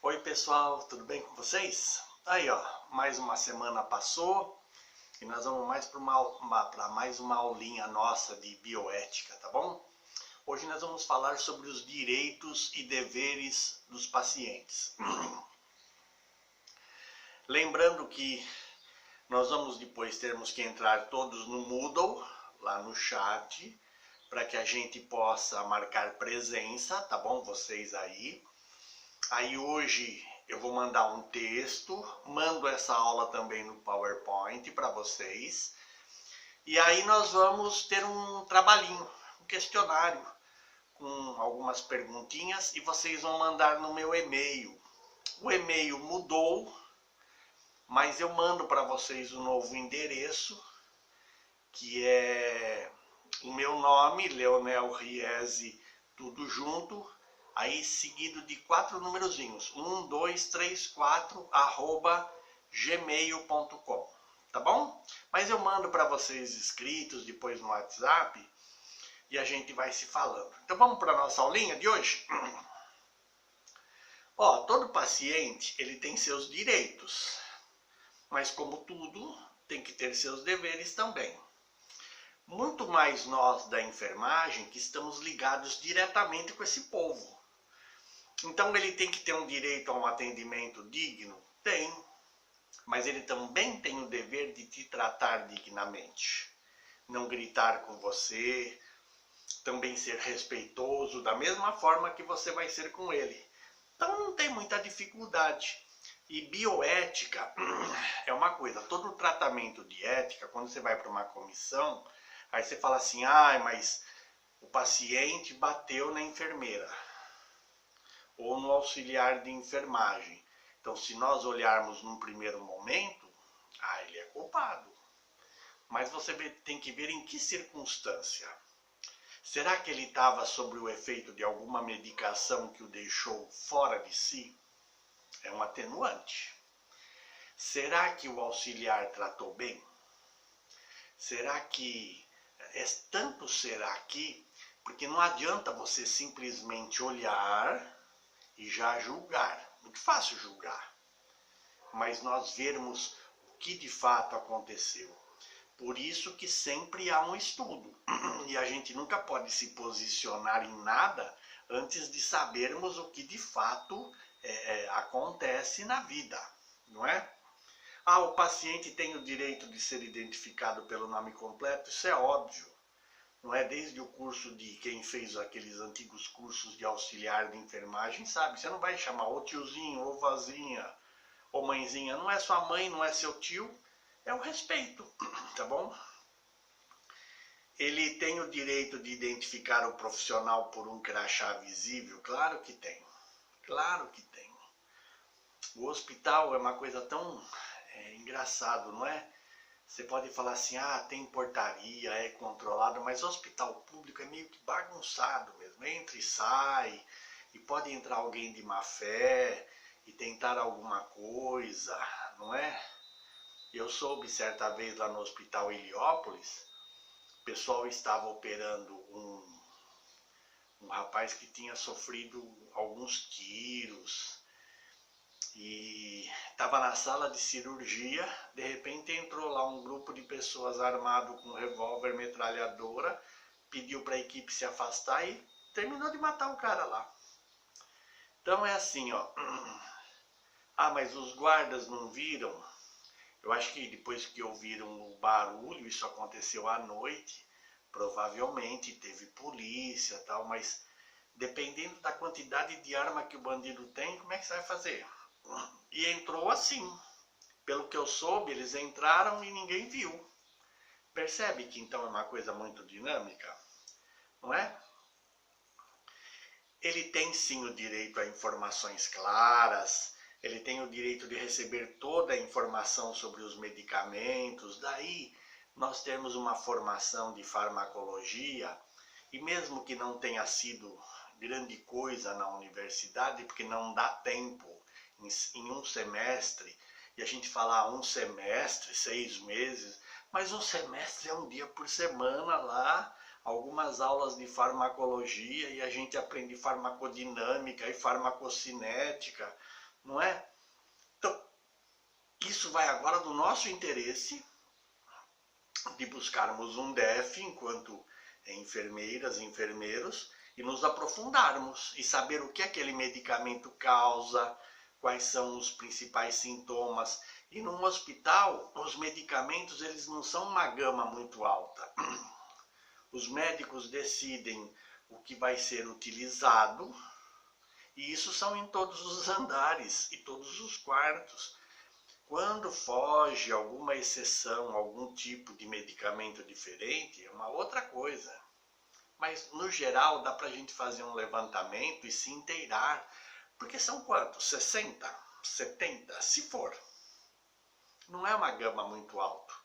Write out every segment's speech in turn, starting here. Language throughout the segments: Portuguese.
Oi pessoal, tudo bem com vocês? Aí ó, mais uma semana passou e nós vamos para mais uma aulinha nossa de bioética, tá bom? Hoje nós vamos falar sobre os direitos e deveres dos pacientes. Lembrando que nós vamos depois termos que entrar todos no Moodle, lá no chat, para que a gente possa marcar presença, tá bom? Vocês aí. Aí hoje eu vou mandar um texto, mando essa aula também no PowerPoint para vocês. E aí nós vamos ter um trabalhinho, um questionário, com algumas perguntinhas e vocês vão mandar no meu e-mail. O e-mail mudou, mas eu mando para vocês o novo endereço, que é o meu nome, Leonel Riese, tudo junto. Aí seguido de 4 numerozinhos, 1, 2, 3, 4, @gmail.com, tá bom? Mas eu mando para vocês escritos depois no WhatsApp e a gente vai se falando. Então vamos para a nossa aulinha de hoje? Ó, todo paciente ele tem seus direitos, mas como tudo tem que ter seus deveres também. Muito mais nós da enfermagem que estamos ligados diretamente com esse povo. Então ele tem que ter um direito a um atendimento digno? Tem. Mas ele também tem o dever de te tratar dignamente. Não gritar com você, também ser respeitoso da mesma forma que você vai ser com ele. Então não tem muita dificuldade. E bioética é uma coisa, todo tratamento de ética, quando você vai para uma comissão, aí você fala assim, mas o paciente bateu na enfermeira ou no auxiliar de enfermagem. Então, se nós olharmos num primeiro momento, ele é culpado. Mas você tem que ver em que circunstância. Será que ele estava sob o efeito de alguma medicação que o deixou fora de si? É um atenuante. Será que o auxiliar tratou bem? Será que tanto será que? Porque não adianta você simplesmente olhar e já julgar. Muito fácil julgar. Mas nós vermos o que de fato aconteceu. Por isso que sempre há um estudo. E a gente nunca pode se posicionar em nada antes de sabermos o que de fato acontece na vida. Não é? O paciente tem o direito de ser identificado pelo nome completo. Isso é óbvio. Não é? Desde o curso de quem fez aqueles antigos cursos de auxiliar de enfermagem, sabe? Você não vai chamar ô tiozinho, ô vozinha, ô mãezinha. Não é sua mãe, não é seu tio. É o respeito, tá bom? Ele tem o direito de identificar o profissional por um crachá visível? Claro que tem. Claro que tem. O hospital é uma coisa tão engraçado, não é? Você pode falar assim, tem portaria, é controlado, mas o hospital público é meio que bagunçado mesmo. Entra e sai, e pode entrar alguém de má fé e tentar alguma coisa, não é? Eu soube certa vez lá no Hospital Heliópolis, o pessoal estava operando um rapaz que tinha sofrido alguns tiros, e estava na sala de cirurgia, de repente entrou lá um grupo de pessoas armado com revólver, metralhadora, pediu para a equipe se afastar e terminou de matar o cara lá. Então é assim, ó. Mas os guardas não viram? Eu acho que depois que ouviram o barulho, isso aconteceu à noite, provavelmente teve polícia e tal, mas dependendo da quantidade de arma que o bandido tem, como é que você vai fazer? E entrou assim. Pelo que eu soube, eles entraram e ninguém viu. Percebe que então é uma coisa muito dinâmica? Não é? Ele tem sim o direito a informações claras, ele tem o direito de receber toda a informação sobre os medicamentos. Daí nós temos uma formação de farmacologia, e mesmo que não tenha sido grande coisa na universidade, porque não dá tempo em um semestre, e a gente fala um semestre, 6 meses, mas um semestre é um dia por semana lá, algumas aulas de farmacologia, e a gente aprende farmacodinâmica e farmacocinética, não é? Então, isso vai agora do nosso interesse de buscarmos um DEF enquanto enfermeiras e enfermeiros e nos aprofundarmos e saber o que aquele medicamento causa, quais são os principais sintomas. E num hospital, os medicamentos eles não são uma gama muito alta. Os médicos decidem o que vai ser utilizado e isso são em todos os andares e todos os quartos. Quando foge alguma exceção, algum tipo de medicamento diferente, é uma outra coisa. Mas, no geral, dá para a gente fazer um levantamento e se inteirar. Porque são quantos? 60? 70? Se for. Não é uma gama muito alta.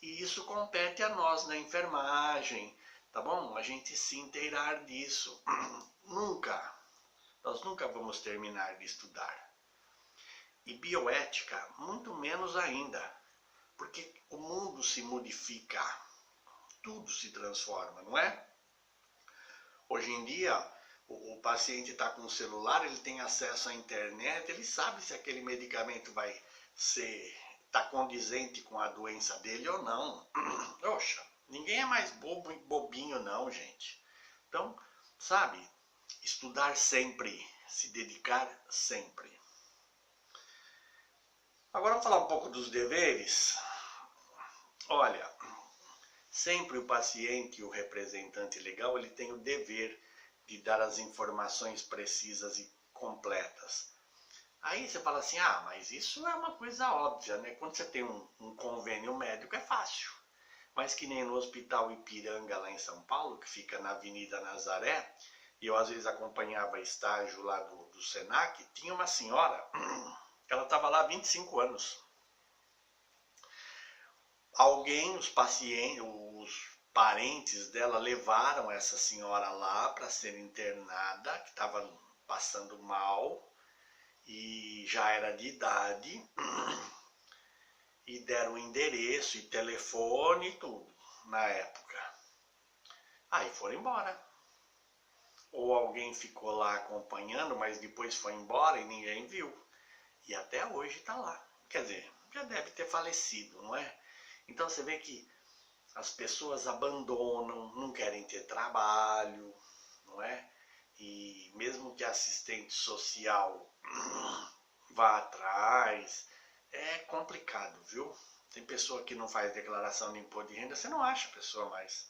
E isso compete a nós na enfermagem, tá bom? A gente se inteirar disso. Nós nunca vamos terminar de estudar. E bioética, muito menos ainda, porque o mundo se modifica, tudo se transforma, não é? Hoje em dia, o paciente está com o celular, ele tem acesso à internet, ele sabe se aquele medicamento vai está condizente com a doença dele ou não. Oxa, ninguém é mais bobo e bobinho não, gente. Então, sabe, estudar sempre, se dedicar sempre. Agora vamos falar um pouco dos deveres. Olha, sempre o paciente e o representante legal ele tem o dever de dar as informações precisas e completas. Aí você fala assim, mas isso é uma coisa óbvia, né? Quando você tem um convênio médico é fácil. Mas que nem no Hospital Ipiranga lá em São Paulo, que fica na Avenida Nazaré, e eu às vezes acompanhava estágio lá do Senac, tinha uma senhora... Ela estava lá há 25 anos. Os pacientes, os parentes dela levaram essa senhora lá para ser internada, que estava passando mal e já era de idade, e deram endereço e telefone e tudo na época. Aí foram embora. Ou alguém ficou lá acompanhando, mas depois foi embora e ninguém viu. E até hoje está lá. Quer dizer, já deve ter falecido, não é? Então você vê que as pessoas abandonam, não querem ter trabalho, não é? E mesmo que a assistente social vá atrás, é complicado, viu? Tem pessoa que não faz declaração de imposto de renda, você não acha a pessoa mais.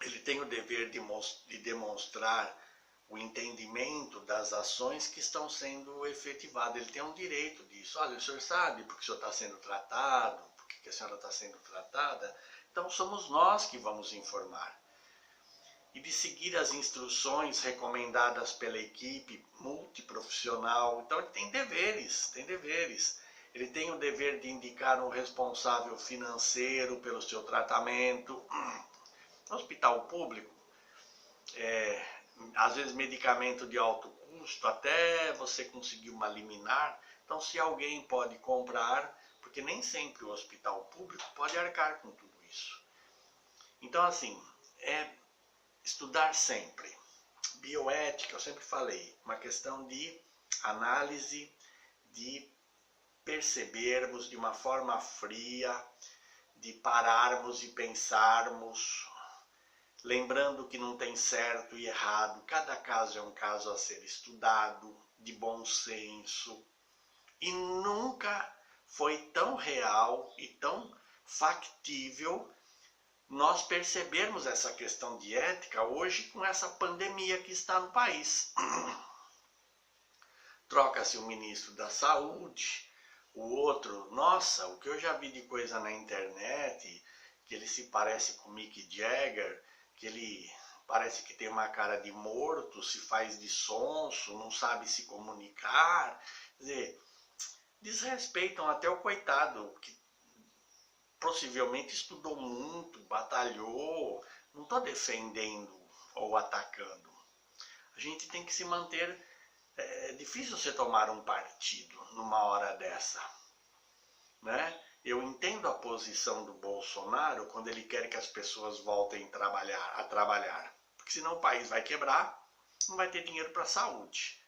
Ele tem o dever de demonstrar o entendimento das ações que estão sendo efetivadas. Ele tem um direito disso. Olha, o senhor sabe porque o senhor está sendo tratado, porque a senhora está sendo tratada. Então somos nós que vamos informar. E de seguir as instruções recomendadas pela equipe multiprofissional. Então ele tem deveres, tem deveres. Ele tem o dever de indicar um responsável financeiro pelo seu tratamento. No hospital público, às vezes medicamento de alto custo, até você conseguir uma liminar. Então, se alguém pode comprar, porque nem sempre o hospital público pode arcar com tudo isso. Então, assim, estudar sempre. Bioética, eu sempre falei, uma questão de análise, de percebermos de uma forma fria, de pararmos e pensarmos, lembrando que não tem certo e errado, cada caso é um caso a ser estudado, de bom senso, e nunca foi tão real e tão factível nós percebermos essa questão de ética hoje com essa pandemia que está no país. Troca-se o ministro da Saúde, o outro, nossa, o que eu já vi de coisa na internet, que ele se parece com Mick Jagger, que ele parece que tem uma cara de morto, se faz de sonso, não sabe se comunicar. Quer dizer, desrespeitam até o coitado, que possivelmente estudou muito, batalhou. Não estou defendendo ou atacando. A gente tem que se manter... É difícil você tomar um partido numa hora dessa, né? Eu entendo a posição do Bolsonaro quando ele quer que as pessoas voltem a trabalhar, porque senão o país vai quebrar não vai ter dinheiro para a saúde.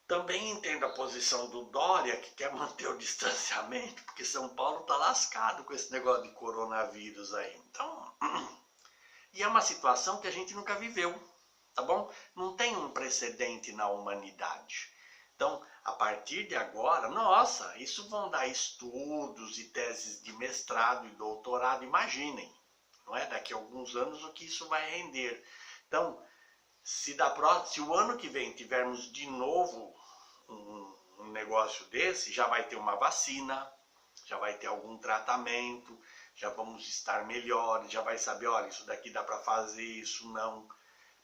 Também entendo a posição do Dória, que quer manter o distanciamento, porque São Paulo está lascado com esse negócio de coronavírus aí. Então, e é uma situação que a gente nunca viveu, tá bom? Não tem um precedente na humanidade. Então, a partir de agora, nossa, isso vão dar estudos e teses de mestrado e doutorado, imaginem, não é? Daqui a alguns anos o que isso vai render. Então, se o ano que vem tivermos de novo um negócio desse, já vai ter uma vacina, já vai ter algum tratamento, já vamos estar melhores, já vai saber, olha, isso daqui dá para fazer, isso não.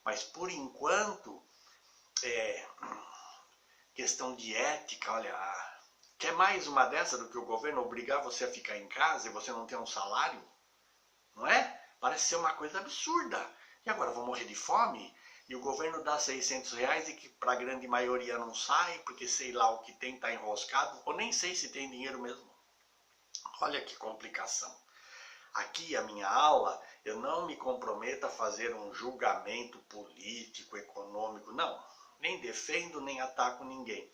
Mas por enquanto, questão de ética, olha, quer mais uma dessa do que o governo obrigar você a ficar em casa e você não ter um salário? Não é? Parece ser uma coisa absurda. E agora, vou morrer de fome? E o governo dá R$600 e que para a grande maioria não sai, porque sei lá o que tem está enroscado, ou nem sei se tem dinheiro mesmo. Olha que complicação. Aqui a minha aula, eu não me comprometo a fazer um julgamento político, econômico, não. Nem defendo, nem ataco ninguém.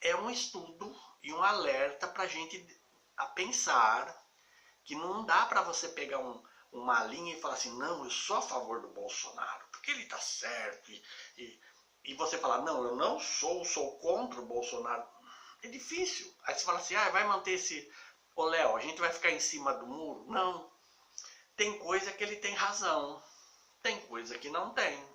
É um estudo e um alerta para a gente a pensar que não dá para você pegar uma linha e falar assim, não, eu sou a favor do Bolsonaro, porque ele está certo. E você falar, não, eu não sou contra o Bolsonaro. É difícil. Aí você fala assim, vai manter esse... Ô Léo, a gente vai ficar em cima do muro? Não. Tem coisa que ele tem razão. Tem coisa que não tem.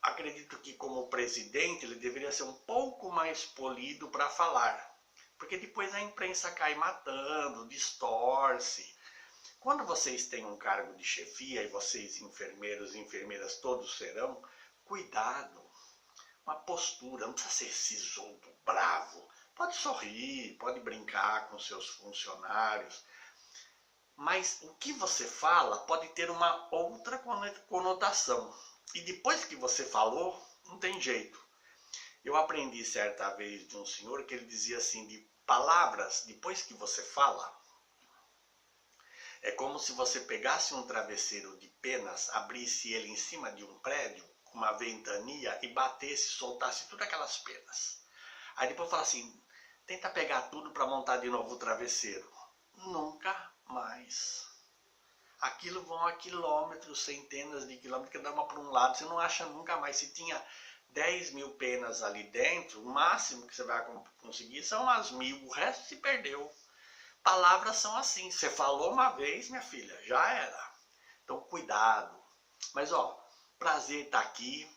Acredito que como presidente ele deveria ser um pouco mais polido para falar. Porque depois a imprensa cai matando, distorce. Quando vocês têm um cargo de chefia, e vocês enfermeiros e enfermeiras todos serão, cuidado. Uma postura, não precisa ser sisudo, bravo. Pode sorrir, pode brincar com seus funcionários. Mas o que você fala pode ter uma outra conotação. E depois que você falou, não tem jeito. Eu aprendi certa vez de um senhor que ele dizia assim, de palavras, depois que você fala, é como se você pegasse um travesseiro de penas, abrisse ele em cima de um prédio, com uma ventania, e batesse, soltasse todas aquelas penas. Aí depois fala assim, tenta pegar tudo para montar de novo o travesseiro. Nunca mais. Aquilo vão a quilômetros, centenas de quilômetros, que dá uma para um lado, você não acha nunca mais. Se tinha 10.000 penas ali dentro, o máximo que você vai conseguir são as 1.000, o resto se perdeu. Palavras são assim, você falou uma vez, minha filha, já era. Então cuidado. Mas prazer estar aqui.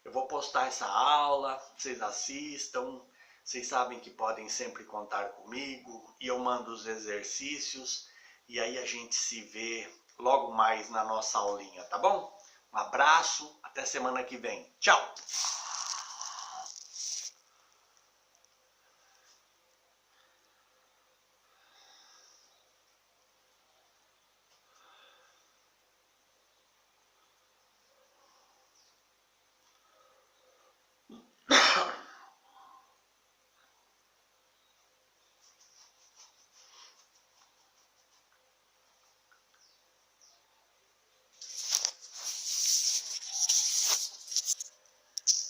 Eu vou postar essa aula, vocês assistam. Vocês sabem que podem sempre contar comigo. E eu mando os exercícios. E aí a gente se vê logo mais na nossa aulinha, tá bom? Um abraço, até semana que vem. Tchau!